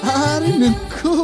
आरो नोंखौ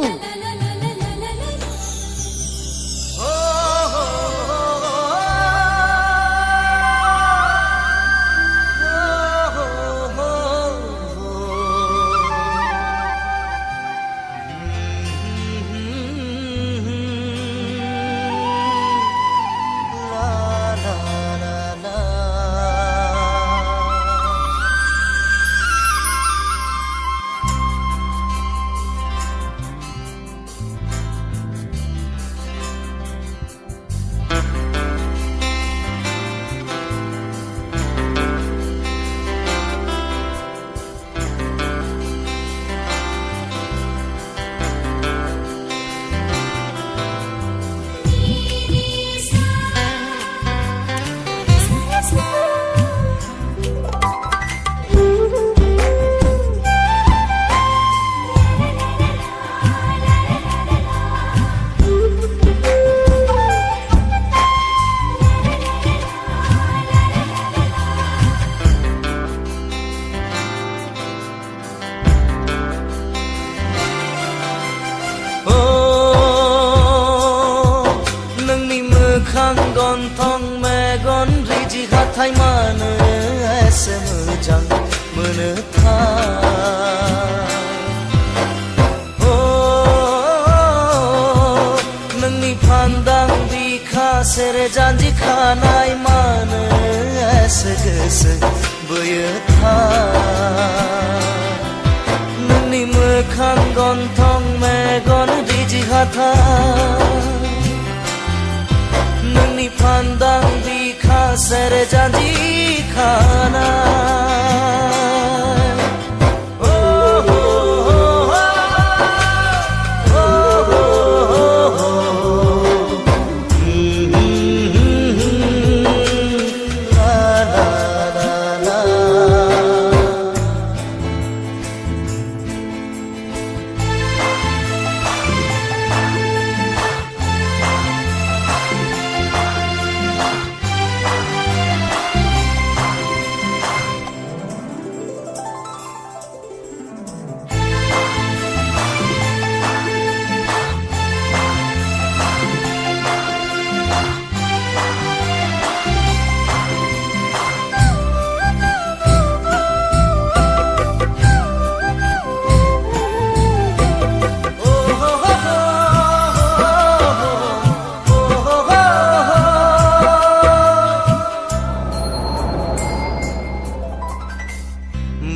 गन्थं मेगन रिजि हाथाय मानो एसे मोजां मोनोथाय नोंनि फान्दां बिखा सेरे जानजि खानाय मानो एसे गोसो बोयोथाय नोंनि मोखां गन्थं मेगन रिजि हाथाय नोंनि फान्दां बिखा सेरे जानजि खानाय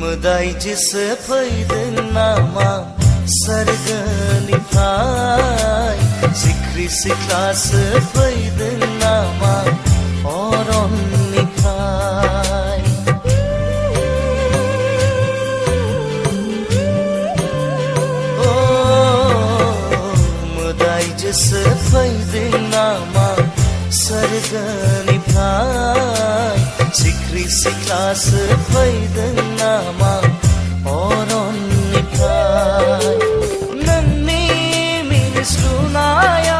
मोदायजोसो फैदों नामा सोरगोनिफ्राय सिख्रि सिख्लासो फैदों नामा अरननिफ्राय मोदायजोसो फैदों नामा सोरगोनिफ्राय सिख्रि सिख्लासो फैदों नामा अरननिफ्राय नोंनि मिनिस्लुनायाव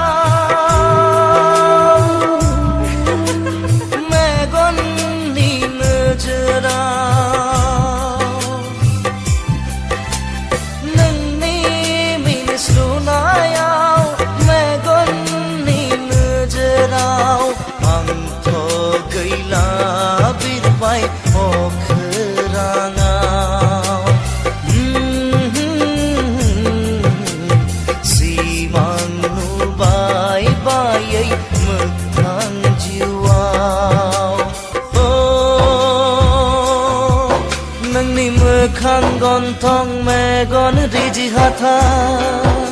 मेगननि नोजोराव नोंनि मिनिस्लुनायाव मेगननि नोजोराव आंथ' गैला बिरबाय अखोराङाव सिमां नुबाय बायै मोगथां जिउआव नोंनि मोखां गन्थं मेगन रिजि हाथाय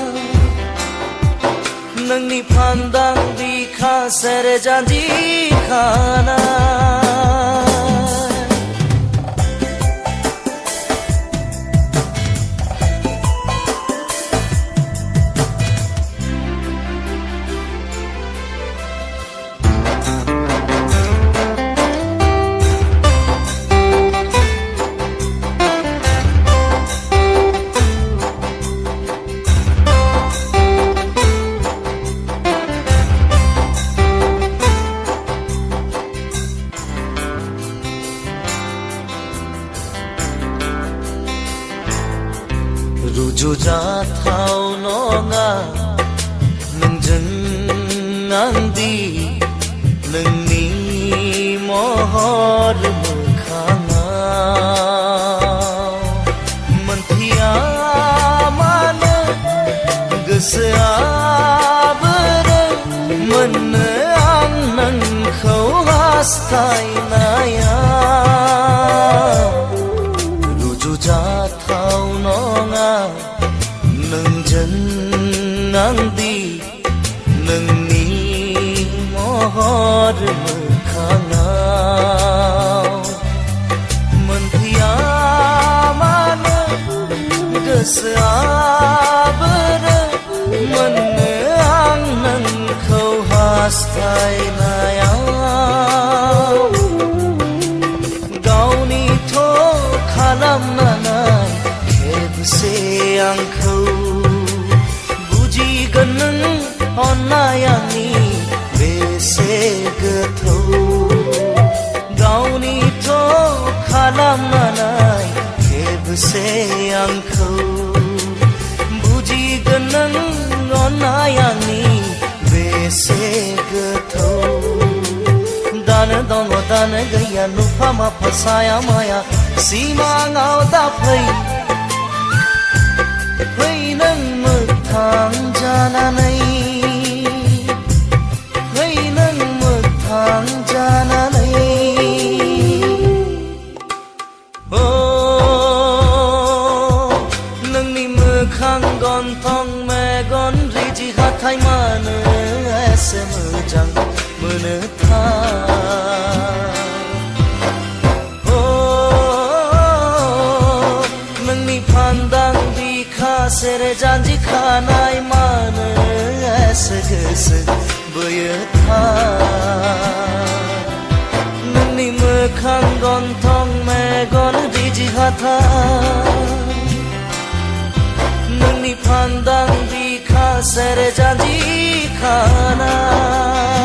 नोंनि फान्दां बिखा सेरे जानजि खानाय रुजुजाथाव नङा नोंजों आंदि नोंनि महर मोखाङाव मोनथिया मानो गोसोआ बोरो मोननो आं नोंखौ हास्थायनाया रुजुजाथाव नङा नोंजों आंदि नोंनि महर मोखाङाव मोनथिया मानो गोसोआ बोरो मोननो आं नोंखौ हास्थायनाया गावनिथ' खालामनानै खेबसे आंखौ बुजिगोन नों अननाय आंनि बेसे गोथौ गावनिथ' खालामनानै खेबसे आंखौ बुजिगोन नों अननाय आंनि बेसे गोथौ दानो दङ दानो गैया नुफा माफा साया माया सिमाङाव दा फै नों मोगथां जानानै फै नों मोगथां जानानै ओ नोंनि मोखां गन्थं मेगन रिजि हाथाय मानो एसे मोजां मोनोथाय नोंनि फान्दां बिखा सेरे जानजि खानाय मानो एसे गोसो बोयोथाय नोंनि मोखां गन्थं मेगन रिजि हाथाय नोंनि फान्दां बिखा सेरे जानजि खानाय